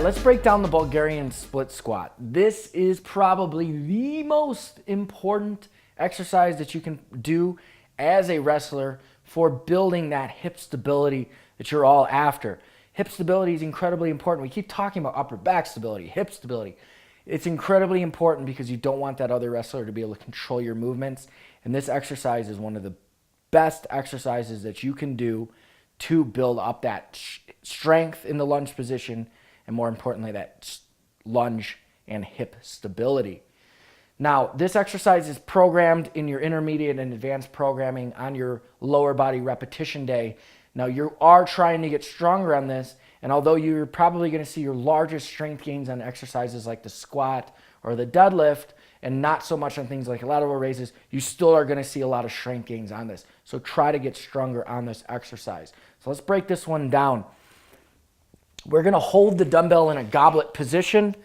let's break down the Bulgarian split squat. This is probably the most important exercise that you can do as a wrestler for building that hip stability that you're all after. Hip stability is incredibly important. We keep talking about upper back stability, hip stability. It's incredibly important because you don't want that other wrestler to be able to control your movements. And this exercise is one of the best exercises that you can do to build up that strength in the lunge position, and more importantly, that lunge and hip stability. Now, this exercise is programmed in your intermediate and advanced programming on your lower body repetition day. Now, you are trying to get stronger on this, and although you're probably going to see your largest strength gains on exercises like the squat or the deadlift, and not so much on things like lateral raises, you still are going to see a lot of strength gains on this. So try to get stronger on this exercise. So let's break this one down. We're going to hold the dumbbell in a goblet position.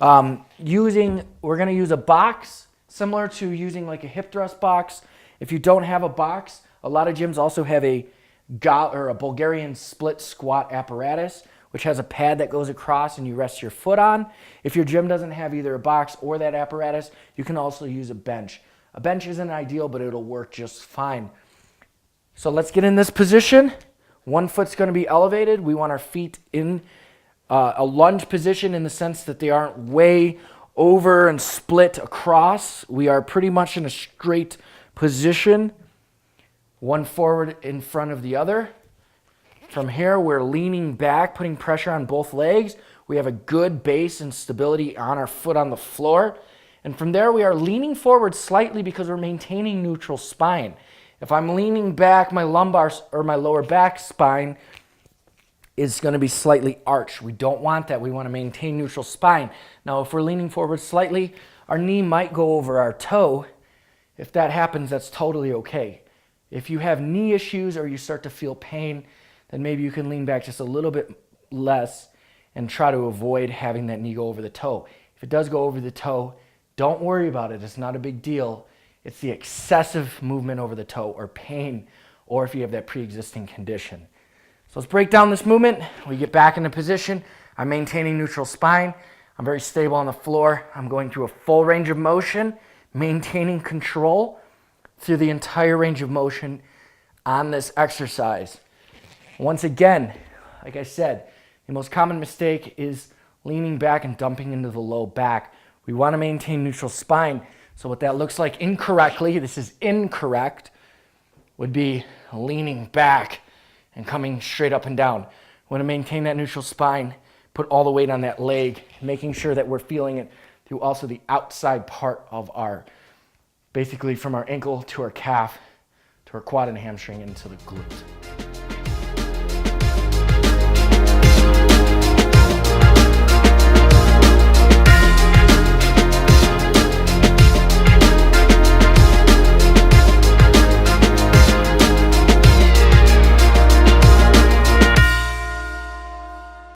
We're going to use a box similar to using like a hip thrust box. If you don't have a box, a lot of gyms also have a Bulgarian split squat apparatus, which has a pad that goes across and you rest your foot on. If your gym doesn't have either a box or that apparatus, you can also use a bench. A bench isn't ideal, but it'll work just fine. So let's get in this position. One foot's going to be elevated. We want our feet in a lunge position in the sense that they aren't way over and split across. We are pretty much in a straight position, one forward in front of the other. From here, we're leaning back, putting pressure on both legs. We have a good base and stability on our foot on the floor. And from there, we are leaning forward slightly because we're maintaining neutral spine. If I'm leaning back, my lumbar or my lower back spine is going to be slightly arched. We don't want that. We want to maintain neutral spine. Now, if we're leaning forward slightly, our knee might go over our toe. If that happens, that's totally okay. If you have knee issues or you start to feel pain, then maybe you can lean back just a little bit less and try to avoid having that knee go over the toe. If it does go over the toe, don't worry about it. It's not a big deal. It's the excessive movement over the toe or pain, or if you have that pre-existing condition. So let's break down this movement. We get back into position. I'm maintaining neutral spine. I'm very stable on the floor. I'm going through a full range of motion, maintaining control through the entire range of motion on this exercise. Once again, like I said, the most common mistake is leaning back and dumping into the low back. We want to maintain neutral spine. So what that looks like incorrectly, this is incorrect, would be leaning back and coming straight up and down. We want to maintain that neutral spine, put all the weight on that leg, making sure that we're feeling it through also the outside part of our, basically from our ankle to our calf, to our quad and hamstring, into the glute.